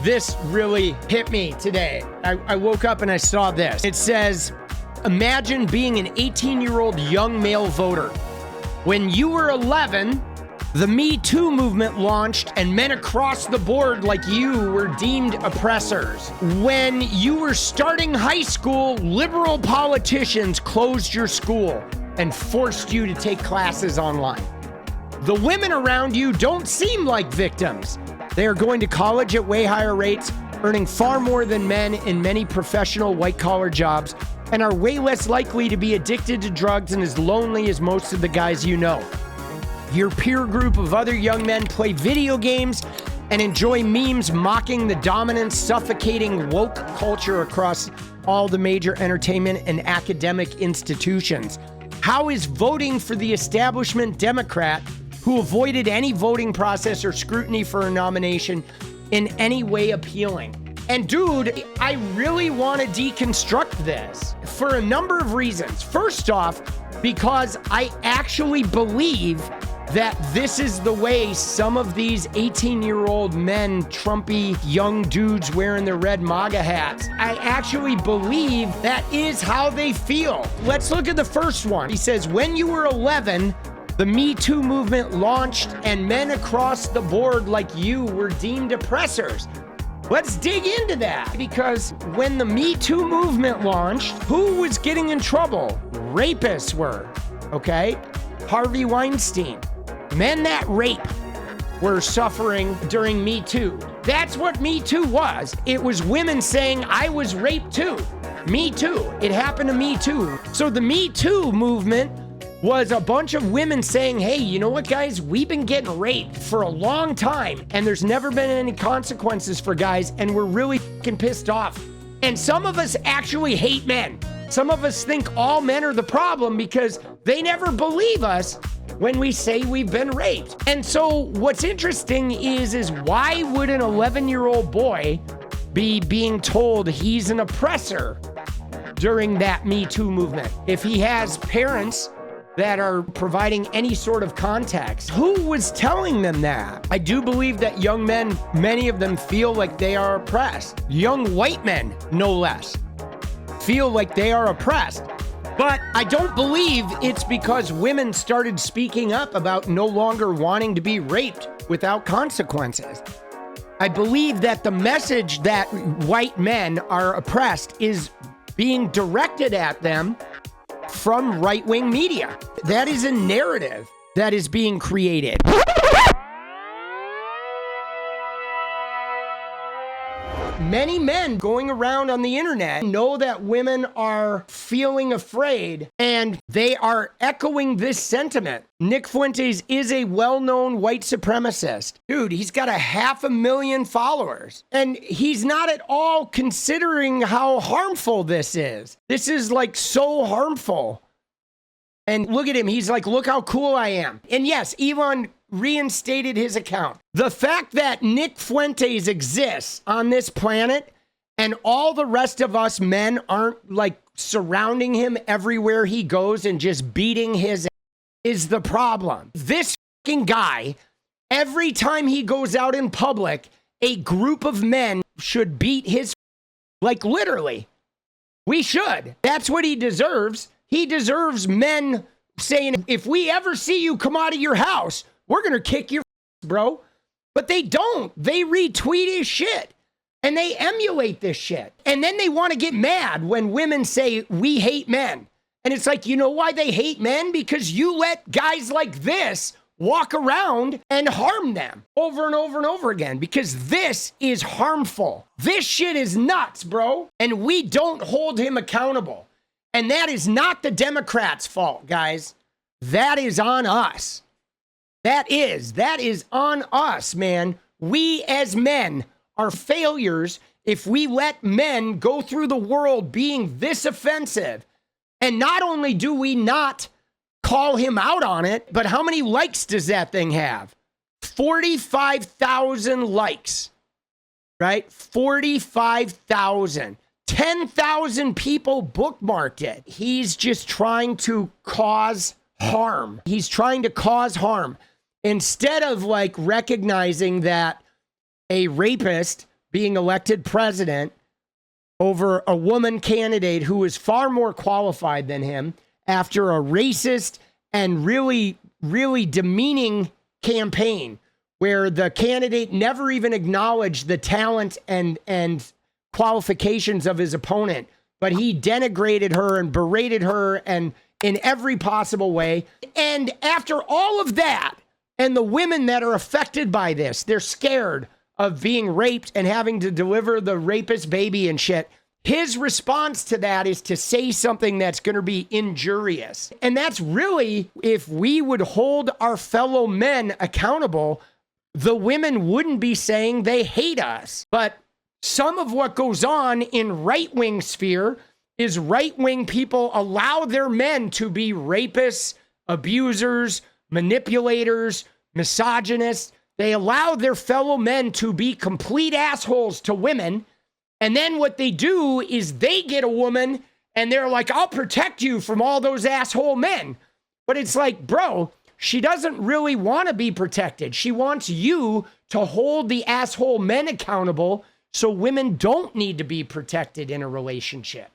This really hit me today. I woke up and I saw this. It says, imagine being an 18-year-old young male voter. When you were 11, the Me Too movement launched and men across the board like you were deemed oppressors. When you were starting high school, liberal politicians closed your school and forced you to take classes online. The women around you don't seem like victims. They are going to college at way higher rates, earning far more than men in many professional white-collar jobs, and are way less likely to be addicted to drugs and as lonely as most of the guys you know. Your peer group of other young men play video games and enjoy memes mocking the dominant, suffocating woke culture across all the major entertainment and academic institutions. How is voting for the establishment Democrat who avoided any voting process or scrutiny for a nomination in any way appealing? And dude, I really want to deconstruct this for a number of reasons. First off, because I actually believe that this is the way some of these 18-year-old men, Trumpy young dudes wearing their red MAGA hats, I actually believe that is how they feel. Let's look at the first one. He says, when you were 11, the Me Too movement launched and men across the board like you were deemed oppressors. Let's dig into that, because when the Me Too movement launched, who was getting in trouble? Rapists were, okay? Harvey Weinstein. Men that rape were suffering during Me Too. That's what Me Too was. It was women saying, I was raped too. Me too. It happened to me too. So the Me Too movement was a bunch of women saying, hey, you know what, guys? We've been getting raped for a long time, and there's never been any consequences for guys, and we're really fucking pissed off. And some of us actually hate men. Some of us think all men are the problem because they never believe us when we say we've been raped. And so what's interesting is why would an 11-year-old boy be being told he's an oppressor during that Me Too movement? If he has parents that are providing any sort of context, who was telling them that? I do believe that young men, many of them feel like they are oppressed. Young white men, no less, feel like they are oppressed. But I don't believe it's because women started speaking up about no longer wanting to be raped without consequences. I believe that the message that white men are oppressed is being directed at them from right-wing media. That is a narrative that is being created. Many men going around on the internet know that women are feeling afraid, and they are echoing this sentiment. Nick Fuentes is a well-known white supremacist. Dude, he's got 500,000 followers, and he's not at all considering how harmful this is. This is like so harmful. And look at him. He's like, look how cool I am. And yes, Elon reinstated his account. The fact that Nick Fuentes exists on this planet and all the rest of us men aren't like surrounding him everywhere he goes and just beating his ass is the problem. This fucking guy, every time he goes out in public, a group of men should beat his, like literally. We should. That's what he deserves. He deserves men saying, if we ever see you come out of your house, we're going to kick your bro. But they don't. They retweet his shit and they emulate this shit. And then they want to get mad when women say, we hate men. And it's like, you know why they hate men? Because you let guys like this walk around and harm them over and over and over again, because this is harmful. This shit is nuts, bro. And we don't hold him accountable. And that is not the Democrats' fault, guys. That is on us. That is on us, man. We as men are failures if we let men go through the world being this offensive. And not only do we not call him out on it, but how many likes does that thing have? 45,000 likes, right? 45,000. 10,000 people bookmarked it. He's just trying to cause harm. He's trying to cause harm. Instead of like recognizing that a rapist being elected president over a woman candidate who was far more qualified than him after a racist and really, really demeaning campaign where the candidate never even acknowledged the talent and qualifications of his opponent, but he denigrated her and berated her and in every possible way. And after all of that, and the women that are affected by this, they're scared of being raped and having to deliver the rapist baby and shit. His response to that is to say something that's going to be injurious. And that's really, if we would hold our fellow men accountable, the women wouldn't be saying they hate us. But some of what goes on in right-wing sphere is right-wing people allow their men to be rapists, abusers, manipulators, misogynists. They allow their fellow men to be complete assholes to women. And then what they do is they get a woman and they're like, I'll protect you from all those asshole men. But it's like, bro, she doesn't really want to be protected. She wants you to hold the asshole men accountable so women don't need to be protected in a relationship.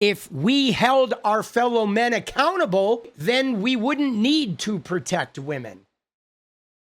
If we held our fellow men accountable, then we wouldn't need to protect women.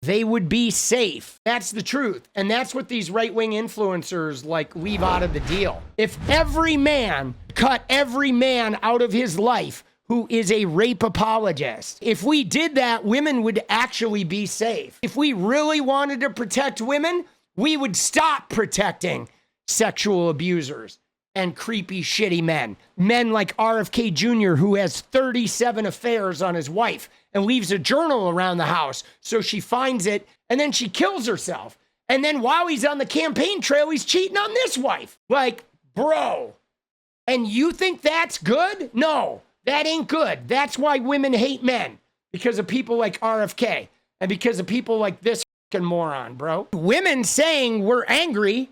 They would be safe. That's the truth. And that's what these right-wing influencers like leave out of the deal. If every man cut every man out of his life who is a rape apologist, if we did that, women would actually be safe. If we really wanted to protect women, we would stop protecting sexual abusers and creepy, shitty men. Men like RFK Jr., who has 37 affairs on his wife and leaves a journal around the house. So she finds it and then she kills herself. And then while he's on the campaign trail, he's cheating on this wife. Like, bro. And you think that's good? No, that ain't good. That's why women hate men. Because of people like RFK. And because of people like this fucking moron, bro. Women saying we're angry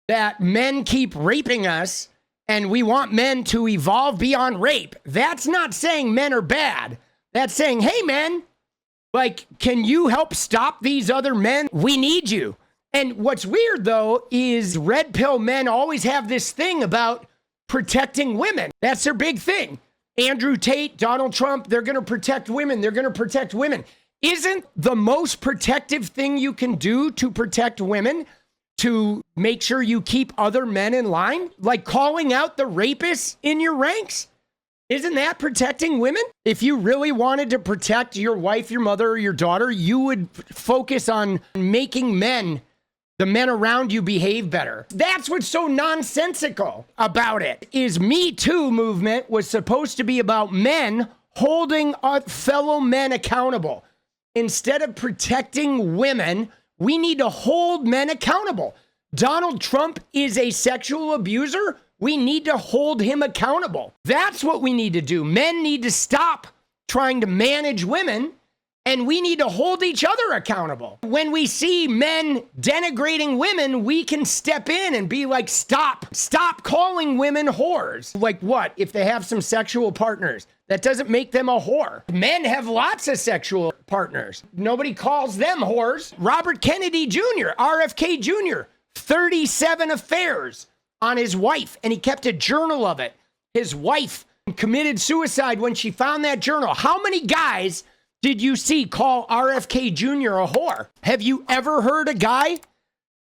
that men keep raping us and we want men to evolve beyond rape. That's not saying men are bad. That's saying, hey, men, like, can you help stop these other men? We need you. And what's weird, though, is red pill men always have this thing about protecting women. That's their big thing. Andrew Tate, Donald Trump, they're going to protect women. They're going to protect women. Isn't the most protective thing you can do to protect women to make sure you keep other men in line? Like calling out the rapists in your ranks? Isn't that protecting women? If you really wanted to protect your wife, your mother, or your daughter, you would focus on making the men around you behave better. That's what's so nonsensical about it. Is Me Too movement was supposed to be about men holding fellow men accountable. Instead of protecting women, we need to hold men accountable. Donald Trump is a sexual abuser. We need to hold him accountable. That's what we need to do. Men need to stop trying to manage women, and we need to hold each other accountable. When we see men denigrating women, we can step in and be like, stop calling women whores. Like what? If they have some sexual partners, that doesn't make them a whore. Men have lots of sexual partners. Nobody calls them whores. Robert Kennedy Jr., RFK Jr., 37 affairs on his wife, and he kept a journal of it. His wife committed suicide when she found that journal. How many guys did you see call RFK Jr. a whore? Have you ever heard a guy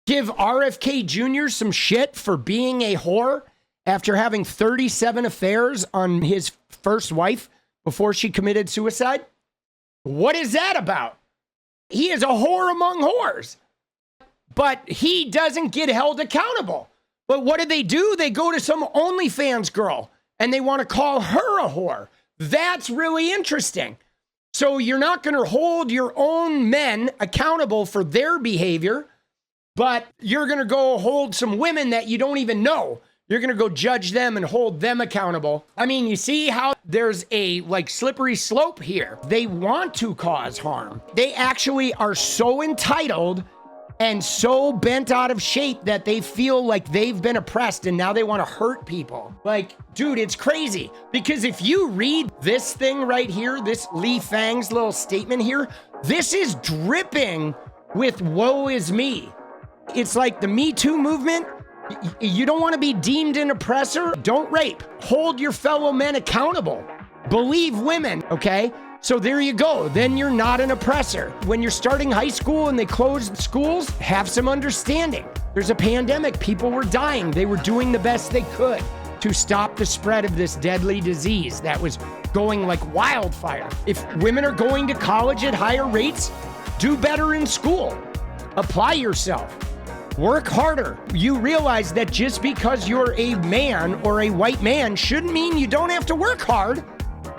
give RFK Jr. some shit for being a whore after having 37 affairs on his first wife before she committed suicide? What is that about? He is a whore among whores. But he doesn't get held accountable. But what do? They go to some OnlyFans girl and they want to call her a whore. That's really interesting. So you're not going to hold your own men accountable for their behavior, but you're going to go hold some women that you don't even know. You're going to go judge them and hold them accountable. I mean, you see how there's a slippery slope here. They want to cause harm. They actually are so entitled and so bent out of shape that they feel like they've been oppressed and now they want to hurt people. Like, dude, it's crazy. Because if you read this thing right here, this Lee Fang's little statement here, this is dripping with woe is me. It's like the Me Too movement. You don't want to be deemed an oppressor? Don't rape. Hold your fellow men accountable. Believe women, okay? So there you go. Then you're not an oppressor. When you're starting high school and they closed schools, have some understanding. There's a pandemic. People were dying. They were doing the best they could to stop the spread of this deadly disease that was going like wildfire. If women are going to college at higher rates, do better in school. Apply yourself. Work harder. You realize that just because you're a man or a white man shouldn't mean you don't have to work hard.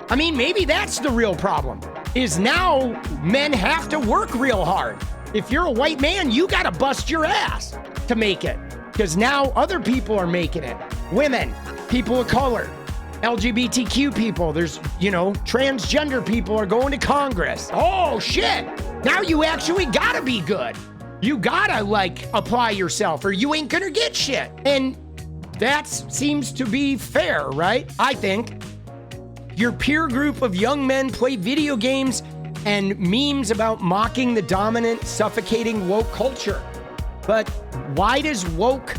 I mean, maybe that's the real problem, is now men have to work real hard. If you're a white man, you gotta bust your ass to make it, because now other people are making it. Women, people of color, LGBTQ people, there's, transgender people are going to Congress. Oh shit, now you actually gotta be good. You gotta apply yourself or you ain't gonna get shit. And that seems to be fair, right? I think. Your peer group of young men play video games and memes about mocking the dominant, suffocating woke culture. But why does woke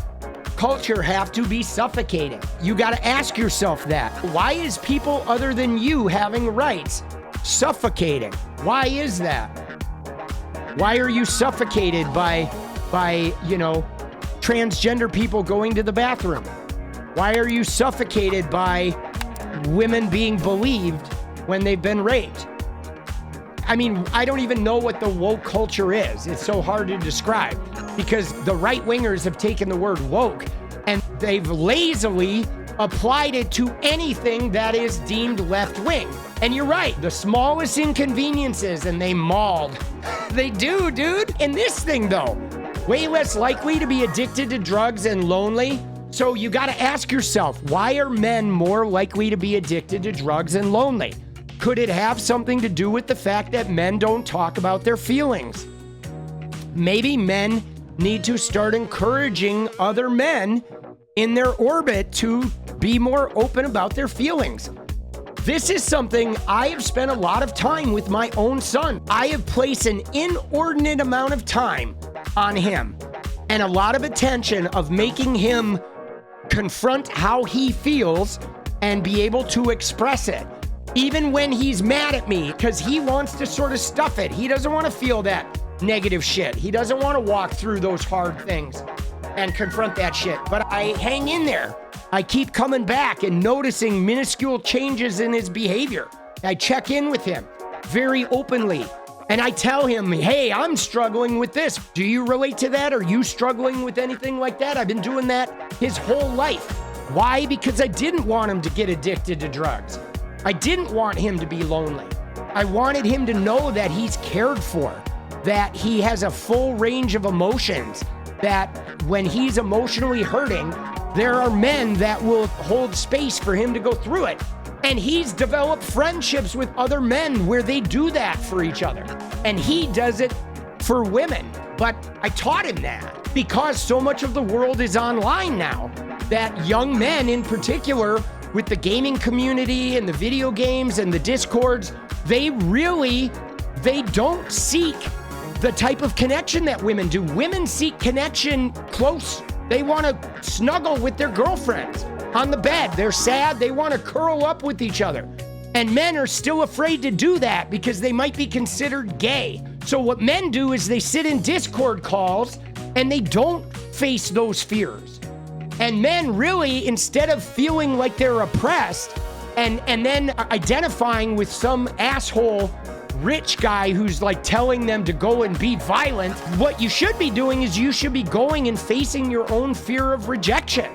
culture have to be suffocating? You got to ask yourself that. Why is people other than you having rights suffocating? Why is that? Why are you suffocated by transgender people going to the bathroom? Why are you suffocated by women being believed when they've been raped? I mean, I don't even know what the woke culture is. It's so hard to describe because the right-wingers have taken the word woke and they've lazily applied it to anything that is deemed left-wing. And you're right, the smallest inconveniences and they mauled. They do, dude. And this thing though, way less likely to be addicted to drugs and lonely. So you got to ask yourself, why are men more likely to be addicted to drugs and lonely? Could it have something to do with the fact that men don't talk about their feelings? Maybe men need to start encouraging other men in their orbit to be more open about their feelings. This is something I have spent a lot of time with my own son. I have placed an inordinate amount of time on him and a lot of attention of making him confront how he feels and be able to express it. Even when he's mad at me, because he wants to sort of stuff it. He doesn't want to feel that negative shit. He doesn't want to walk through those hard things and confront that shit. But I hang in there. I keep coming back and noticing minuscule changes in his behavior. I check in with him very openly. And I tell him, hey, I'm struggling with this. Do you relate to that? Are you struggling with anything like that? I've been doing that his whole life. Why? Because I didn't want him to get addicted to drugs. I didn't want him to be lonely. I wanted him to know that he's cared for, that he has a full range of emotions, that when he's emotionally hurting, there are men that will hold space for him to go through it. And he's developed friendships with other men where they do that for each other. And he does it for women. But I taught him that because so much of the world is online now, that young men in particular, with the gaming community and the video games and the discords, they don't seek the type of connection that women do. Women seek connection close. They want to snuggle with their girlfriends on the bed. They're sad. They want to curl up with each other. And men are still afraid to do that because they might be considered gay. So what men do is they sit in Discord calls and they don't face those fears. And men really, instead of feeling like they're oppressed and then identifying with some asshole rich guy who's telling them to go and be violent, what you should be doing is you should be going and facing your own fear of rejection.